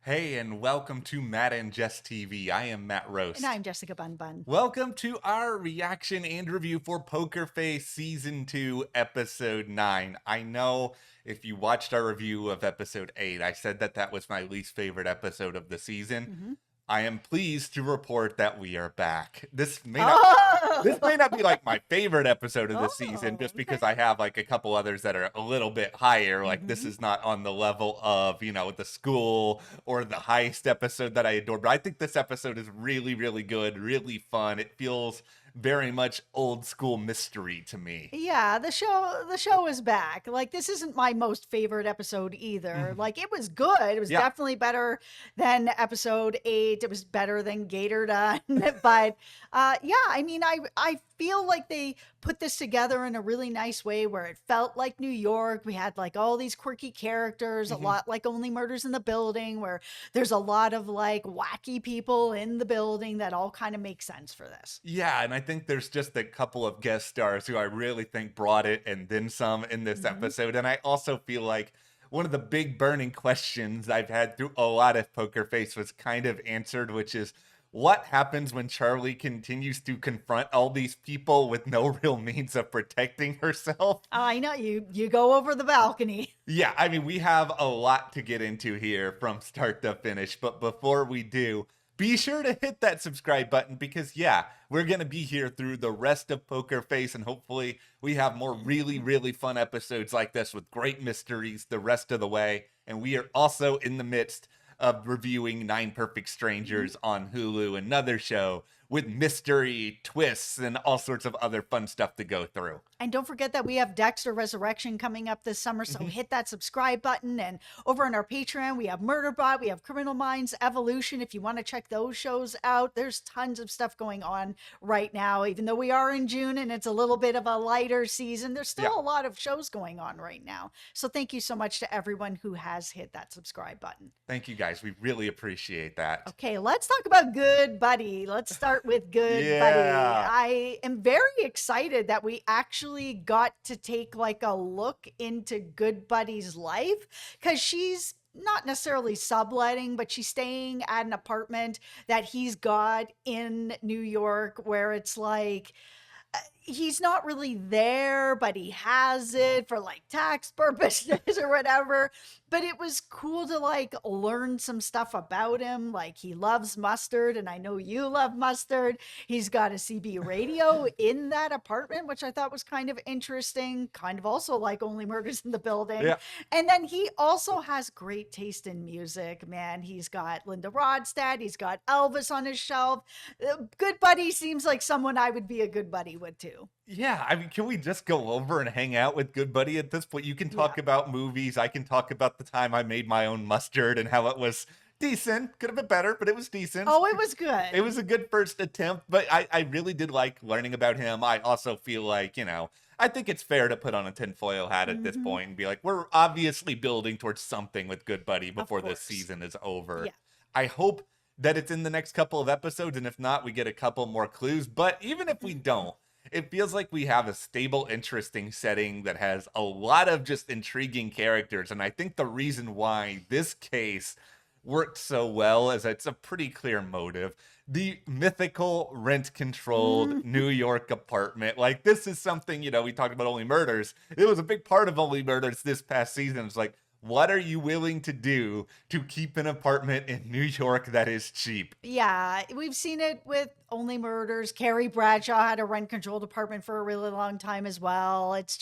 Hey, and welcome to Matt and Jess TV. I am Matt And Roast. I'm Jessica Bun Bun. Welcome to our reaction and review for Poker Face Season 2, Episode 9. I know if you watched our review of Episode 8, I said that that was my least favorite episode of the season. Hmm. I am pleased to report that we are back. This Oh, may not be like my favorite episode of the season, oh, just okay. because I have like a couple others that are a little bit higher. Like this Hmm. is not on the level of, the school or the heist episode that I adore. But I think this episode is really, really good, really fun. It feels very much old school mystery to me. Yeah, the show is back. Like this isn't my most favorite episode either. Mhm. Like it was good. It was Yeah. definitely better than episode 8. It was better than Gator Done. But yeah, I mean I feel like they put this together in a really nice way where it felt like New York. We had like all these quirky characters, a Mhm. lot like Only Murders in the Building, where there's a lot of like wacky people in the building that all kind of make sense for this. Yeah, and I think there's just a couple of guest stars who I really think brought it and then some in this Hmm. episode. And I also feel like one of the big burning questions I've had through a lot of Poker Face was kind of answered, which is what happens when Charlie continues to confront all these people with no real means of protecting herself? I know you go over the balcony. Yeah, I mean, we have a lot to get into here from start to finish, but before we do, be sure to hit that subscribe button because, yeah, we're going to be here through the rest of Poker Face, and hopefully, we have more really, really fun episodes like this with great mysteries the rest of the way. And we are also in the midst of reviewing Nine Perfect Mhm. Strangers on Hulu, another show with mystery twists and all sorts of other fun stuff to go through. And don't forget that we have Dexter Resurrection coming up this summer. So Mhm. hit that subscribe button. And over on our Patreon, we have Murderbot, we have Criminal Minds, Evolution. If you want to check those shows out, there's tons of stuff going on right now. Even though we are in June and it's a little bit of a lighter season, there's Yeah. still a lot of shows going on right now. So thank you so much to everyone who has hit that subscribe button. Thank you guys. We really appreciate that. Okay, let's talk about Good Buddy. Let's start with Good Buddy. Yeah. I am very excited that we actually got to take like a look into Good Buddy's life because she's not necessarily subletting, but she's staying at an apartment that he's got in New York where it's like he's not really there, but he has it for like tax purposes or whatever. But it was cool to like learn some stuff about him. Like he loves mustard, and I know you love mustard. He's got a CB radio in that apartment, which I thought was kind of interesting, kind of also like Only Murders in the Building. Yeah. And then he also has great taste in music, man. He's got Linda Rodstad, he's got Elvis on his shelf. Good Buddy seems like someone I would be a good buddy with too. Yeah. I mean, can we just go over and hang out with Good Buddy at this point? You can Yeah. talk about movies. I can talk about the time I made my own mustard and how it was decent. Could have been better, but it was decent. Oh, it was It good. was a good first attempt, but I really did like learning about him. I also feel like, I think it's fair to put on a tinfoil hat at this Hmm. point and be like, we're obviously building towards something with Good Buddy Of before this course. season is over. Yeah. I hope that it's in the next couple of episodes, and if not, we get a couple more clues. But even if we don't, it feels like we have a stable, interesting setting that has a lot of just intriguing characters. And I think the reason why this case worked so well is it's a pretty clear motive. The mythical rent controlled Mhm. New York apartment. Like, this is something, we talked about Only Murders. It was a big part of Only Murders this past season. It's like, what are you willing to do to keep an apartment in New York that is cheap? Yeah, we've seen it with Only Murders. Carrie Bradshaw had a rent controlled apartment for a really long time as well. It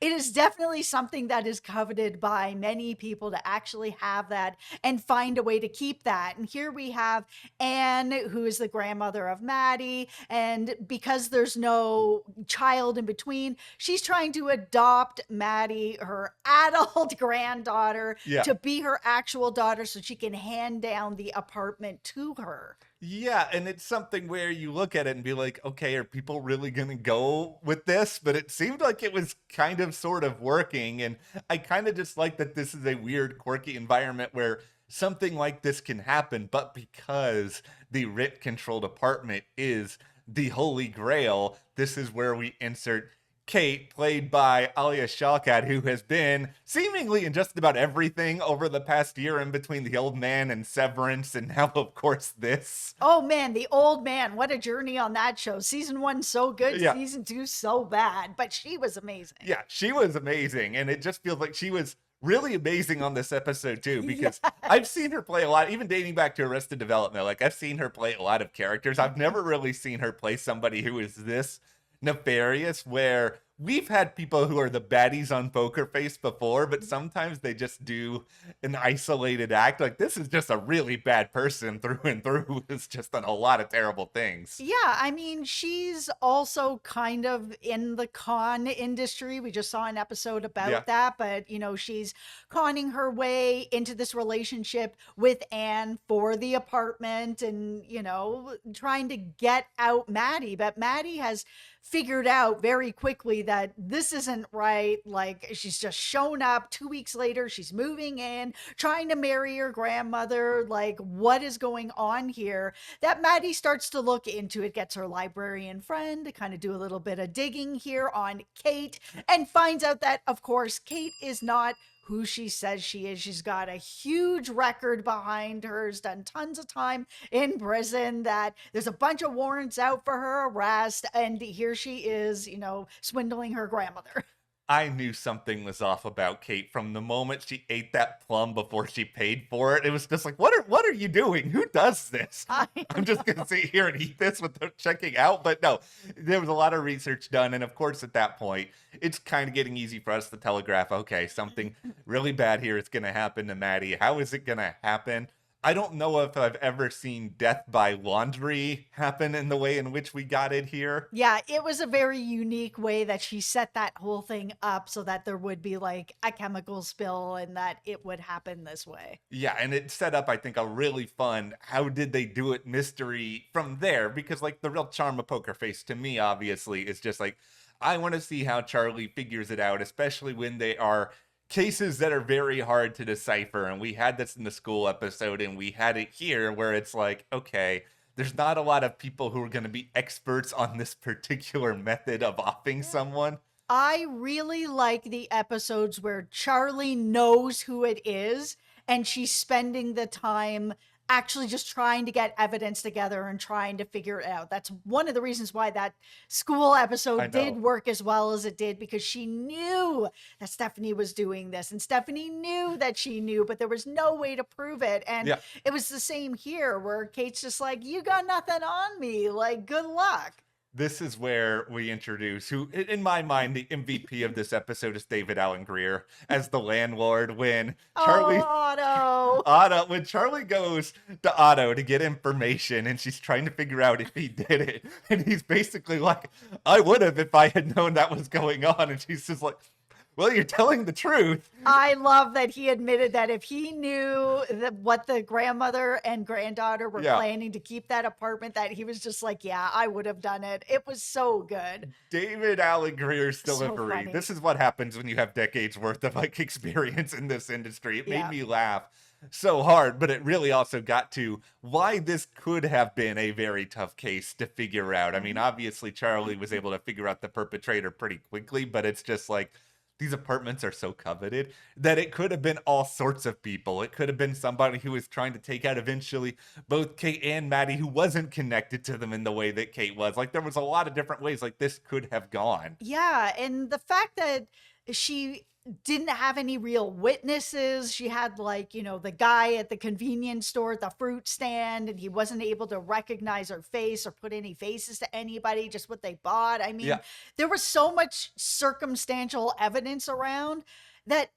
is definitely something that is coveted by many people to actually have that and find a way to keep that. And here we have Anne, who is the grandmother of Maddie. And because there's no child in between, she's trying to adopt Maddie, her adult granddaughter, Yeah. to be her actual daughter so she can hand down the apartment to her. Yeah, and it's something where you look at it and be like, okay, are people really going to go with this? But it seemed like it was kind of sort of working. And I kind of just like that this is a weird, quirky environment where something like this can happen. But because the rent controlled apartment is the holy grail, this is where we insert Kate, played by Alia Shawkat, who has been seemingly in just about everything over the past year in between The Old Man and Severance, and now, of course, this. Oh man, The Old Man, what a journey on that show. Season 1 so good, Yeah. season 2 so bad, but she was amazing. Yeah, she was amazing. And it just feels like she was really amazing on this episode, too, because Yes. I've seen her play a lot, even dating back to Arrested Development. Like, I've seen her play a lot of characters. I've never really seen her play somebody who is this nefarious, where we've had people who are the baddies on Poker Face before, but sometimes they just do an isolated act. Like, this is just a really bad person through and through who has just done a lot of terrible things. Yeah, I mean, she's also kind of in the con industry. We just saw an episode about Yeah. that, but she's conning her way into this relationship with Anne for the apartment and, trying to get out Maddie. But Maddie has figured out very quickly that this isn't right. Like, she's just shown up 2 weeks later, she's moving in, trying to marry her grandmother. Like, what is going on here? That Maddie starts to look into it, gets her librarian friend to kind of do a little bit of digging here on Kate, and finds out that, of course, Kate is not who she says she is. She's got a huge record behind her, has done tons of time in prison, that there's a bunch of warrants out for her arrest, and here she is, swindling her grandmother. I knew something was off about Kate from the moment she ate that plum before she paid for it. It was just like, what are you doing? Who does this? I'm just gonna sit here and eat this without checking out. But no, there was a lot of research done, and of course, at that point, it's kind of getting easy for us to telegraph. Okay, something really bad here is gonna happen to Maddie. How is it gonna happen? I don't know if I've ever seen death by laundry happen in the way in which we got it here. Yeah, it was a very unique way that she set that whole thing up so that there would be like a chemical spill and that it would happen this way. Yeah, and it set up, I think, a really fun how did they do it mystery from there, because like the real charm of Poker Face to me, obviously, is just like, I want to see how Charlie figures it out, especially when they are cases that are very hard to decipher. And we had this in the school episode, and we had it here where it's like, okay, there's not a lot of people who are going to be experts on this particular method of offing someone. I really like the episodes where Charlie knows who it is and she's spending the time actually just trying to get evidence together and trying to figure it out. That's one of the reasons why that school I episode did know. work as well as it did, because she knew that Stephanie was doing this and Stephanie knew that she knew, but there was no way to prove it. And Yeah. it was the same here where Kate's just like, you got nothing on me. Like, good luck. This is where we introduce who, in my mind, the MVP of this episode is David Allen Greer as the landlord. When Charlie Oh, Otto. When Charlie goes to Otto to get information and she's trying to figure out if he did it, and he's basically like, I would have if I had known that was going on, and she's just like, well, you're telling the truth. I love that he admitted that if he knew what the grandmother and granddaughter were Yeah. planning to keep that apartment, that he was just like, yeah, I would have done it. It was so good. David Allen Greer's So delivery. funny. This is what happens when you have decades worth of like experience in this industry. It made Yeah. me laugh so hard, but it really also got to why this could have been a very tough case to figure out. I mean, obviously Charlie was able to figure out the perpetrator pretty quickly, but it's just like, these apartments are so coveted that it could have been all sorts of people. It could have been somebody who was trying to take out eventually both Kate and Maddie, who wasn't connected to them in the way that Kate was. Like, there was a lot of different ways like this could have gone. Yeah. And the fact that she didn't have any real witnesses. She had like, the guy at the convenience store at the fruit stand, and he wasn't able to recognize her face or put any faces to anybody, just what they bought. I mean, Yeah. there was so much circumstantial evidence around that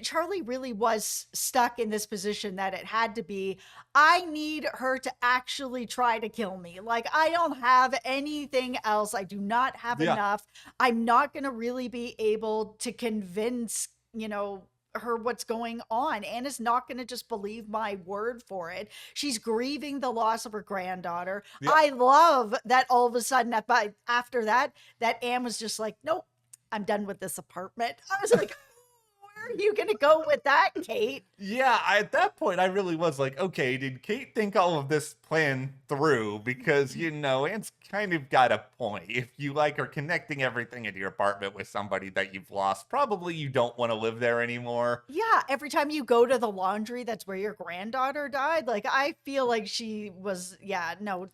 Charlie really was stuck in this position that it had to be, I need her to actually try to kill me. Like, I don't have anything else. I do not have Yeah. enough. I'm not going to really be able to convince, her what's going on. Anna's not going to just believe my word for it. She's grieving the loss of her granddaughter. Yeah. I love that all of a sudden after that Anne was just like, nope, I'm done with this apartment. I was like, where are you going to go with that, Kate? Yeah, at that point, I really was like, okay, did Kate think all of this plan through? Because, Anne's kind of got a point. If you like are connecting everything in your apartment with somebody that you've lost, probably you don't want to live there anymore. Yeah, every time you go to the laundry, that's where your granddaughter died. Like, I feel like she was, yeah, no,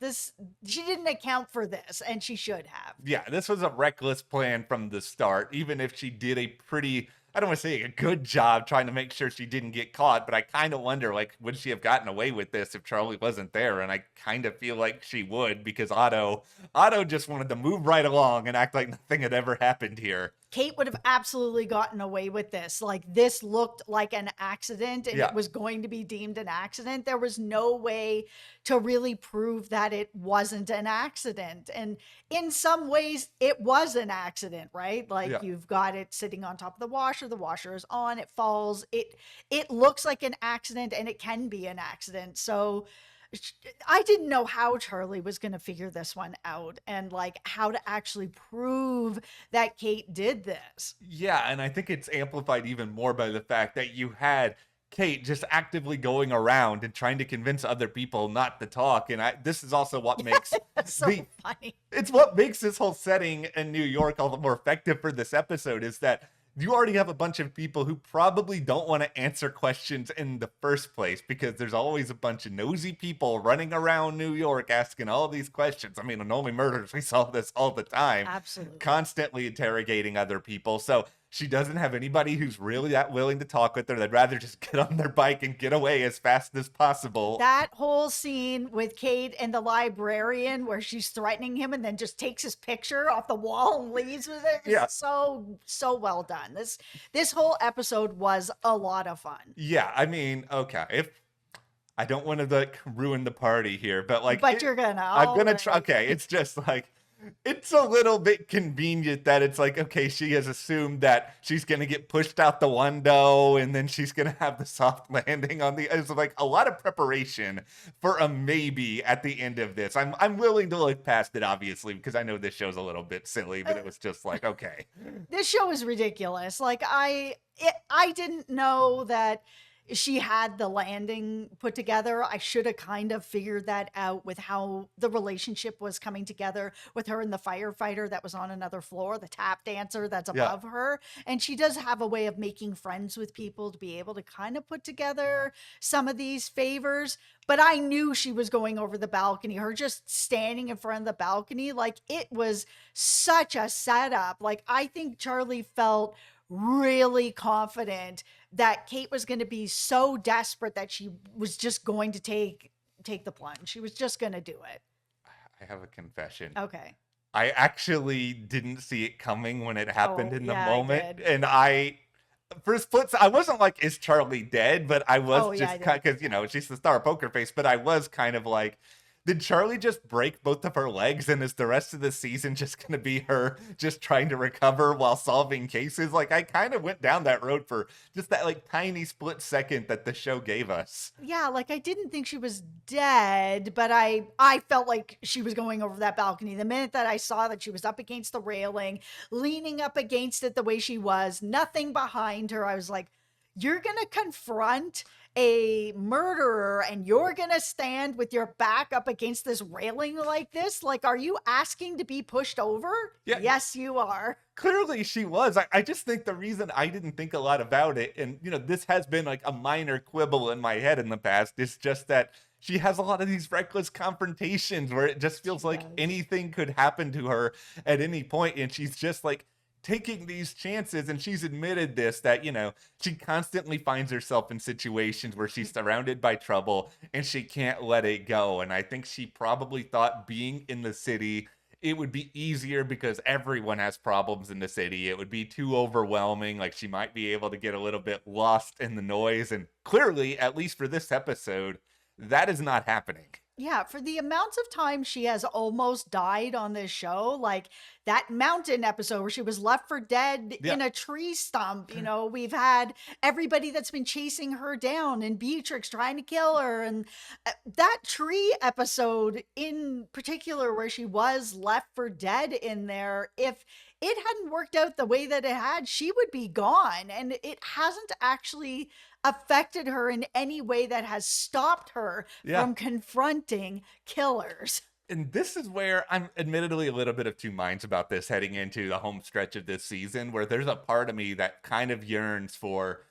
she didn't account for this, and she should have. Yeah, this was a reckless plan from the start, even if she did a pretty, I don't want to say a good job trying to make sure she didn't get caught, but I kind of wonder, like, would she have gotten away with this if Charlie wasn't there? And I kind of feel like she would, because Otto just wanted to move right along and act like nothing had ever happened here. Kate would have absolutely gotten away with this. Like, this looked like an accident and Yeah. it was going to be deemed an accident. There was no way to really prove that it wasn't an accident. And in some ways, it was an accident, right? Like, Yeah. you've got it sitting on top of the washer is on, it falls. It looks like an accident, and it can be an accident. So I didn't know how Charlie was going to figure this one out, and like how to actually prove that Kate did this. Yeah, and I think it's amplified even more by the fact that you had Kate just actively going around and trying to convince other people not to talk. And this is also what makes That's so funny. it's what makes this whole setting in New York all the more effective for this episode, is that you already have a bunch of people who probably don't want to answer questions in the first place, because there's always a bunch of nosy people running around New York asking all these questions. I mean, in Only Murders, we saw this all the time. Absolutely. Constantly interrogating other people. So she doesn't have anybody who's really that willing to talk with her. They'd rather just get on their bike and get away as fast as possible. That whole scene with Kate and the librarian where she's threatening him and then just takes his picture off the wall and leaves with it. Yeah. So well done. This whole episode was a lot of fun. Yeah, I mean, okay, if I don't want to like ruin the party here, but like, But you're gonna. I'm gonna All try. right. Okay, it's just like, it's a little bit convenient that it's like, okay, she has assumed that she's gonna get pushed out the window and then she's gonna have the soft landing on the. It's like a lot of preparation for a maybe at the end of this. I'm willing to look past it, obviously, because I know this show's a little bit silly, but it was just like, okay. This show is ridiculous. Like, I didn't know that she had the landing put together. I should have kind of figured that out with how the relationship was coming together with her and the firefighter that was on another floor, the tap dancer that's Yeah. above her. And she does have a way of making friends with people to be able to kind of put together some of these favors. But I knew she was going over the balcony. Her just standing in front of the balcony, like, it was such a setup. Like, I think Charlie felt really confident that Kate was going to be so desperate that she was just going to take the plunge. She was just going to do it. I have a confession. Okay. I actually didn't see it coming when it happened Oh, in the yeah, I moment. did. And for a split, I wasn't like, is Charlie dead? But I was Oh, yeah, I just kind did. because, she's the star of Poker Face. But I was kind of like, did Charlie just break both of her legs? And is the rest of the season just going to be her just trying to recover while solving cases? Like, I kind of went down that road for just that like tiny split second that the show gave us. Yeah, like, I didn't think she was dead, but I felt like she was going over that balcony. The minute that I saw that she was up against the railing, leaning up against it the way she was, nothing behind her, I was like, you're going to confront a murderer and you're going to stand with your back up against this railing like this? Like, are you asking to be pushed over? Yeah. Yes, you are. Clearly she was. I just think the reason I didn't think a lot about it, and this has been like a minor quibble in my head in the past, is just that she has a lot of these reckless confrontations where it just feels She like does. anything could happen to her at any point, and she's just like taking these chances. And she's admitted this, that she constantly finds herself in situations where she's surrounded by trouble and she can't let it go. And I think she probably thought being in the city, it would be easier because everyone has problems in the city. It would be too overwhelming. Like, she might be able to get a little bit lost in the noise. And clearly, at least for this episode, that is not happening. Yeah, for the amounts of time she has almost died on this show, like that mountain episode where she was left for dead Yeah. in a tree stump. We've had everybody that's been chasing her down, and Beatrix trying to kill her. And that tree episode in particular, where she was left for dead in there, if it hadn't worked out the way that it had, she would be gone. And it hasn't actually affected her in any way that has stopped her Yeah. from confronting killers. And this is where I'm admittedly a little bit of two minds about this heading into the home stretch of this season, where there's a part of me that kind of yearns for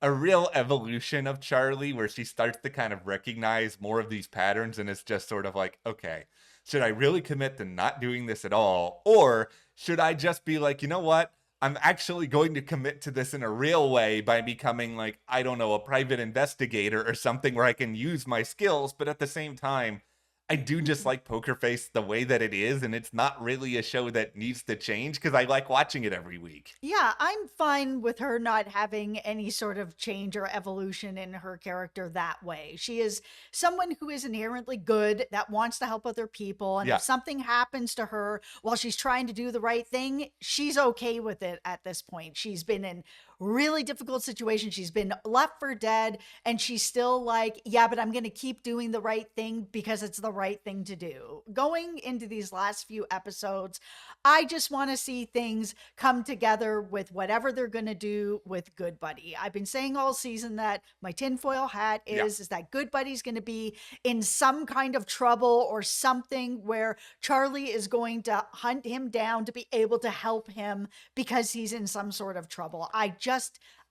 a real evolution of Charlie, where she starts to kind of recognize more of these patterns and it's just sort of like, okay, should I really commit to not doing this at all? Or should I just be like, you know what? I'm actually going to commit to this in a real way by becoming like, I don't know, a private investigator or something where I can use my skills, but at the same time, I do just like Poker Face the way that it is, and it's not really a show that needs to change because I like watching it every week. Yeah, I'm fine with her not having any sort of change or evolution in her character that way. She is someone who is inherently good, that wants to help other people. And Yeah. if something happens to her while she's trying to do the right thing, she's okay with it at this point. She's been in really difficult situations. She's been left for dead, and she's still like, yeah, but I'm going to keep doing the right thing because it's the right thing to do. Going into these last few episodes, I just want to see things come together with whatever they're going to do with Good Buddy. I've been saying all season that my tinfoil hat Yeah. is that Good Buddy's going to be in some kind of trouble or something where Charlie is going to hunt him down to be able to help him because he's in some sort of trouble.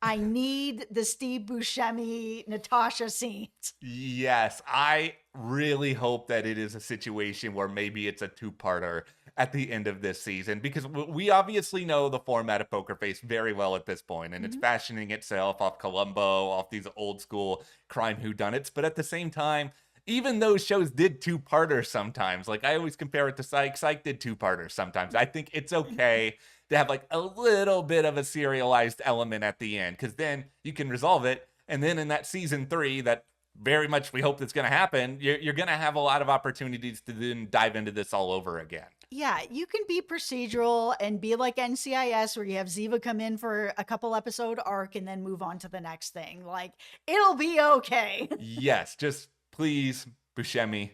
I need the Steve Buscemi Natasha scenes. Yes, I really hope that it is a situation where maybe it's a two-parter at the end of this season because we obviously know the format of Poker Face very well at this point, and it's Mhm. fashioning itself off Columbo, off these old school crime whodunits. But at the same time, even those shows did two-parters sometimes. Like I always compare it to Psych. Psych did two-parters sometimes. I think it's okay to have like a little bit of a serialized element at the end because then you can resolve it. And then in that season 3, that very much we hope that's going to happen, you're going to have a lot of opportunities to then dive into this all over again. Yeah, you can be procedural and be like NCIS where you have Ziva come in for a couple episode arc and then move on to the next thing. Like, it'll be okay. Yes, just please, Buscemi,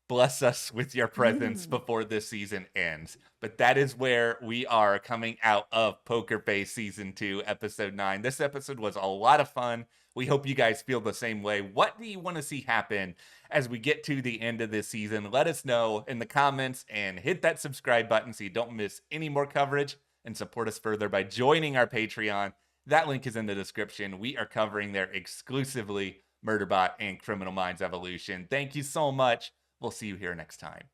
bless us with your presence Mm. before this season ends. But that is where we are coming out of Poker Face Season 2, Episode 9. This episode was a lot of fun. We hope you guys feel the same way. What do you want to see happen as we get to the end of this season? Let us know in the comments and hit that subscribe button so you don't miss any more coverage, and support us further by joining our Patreon. That link is in the description. We are covering there exclusively Murderbot and Criminal Minds Evolution. Thank you so much. We'll see you here next time.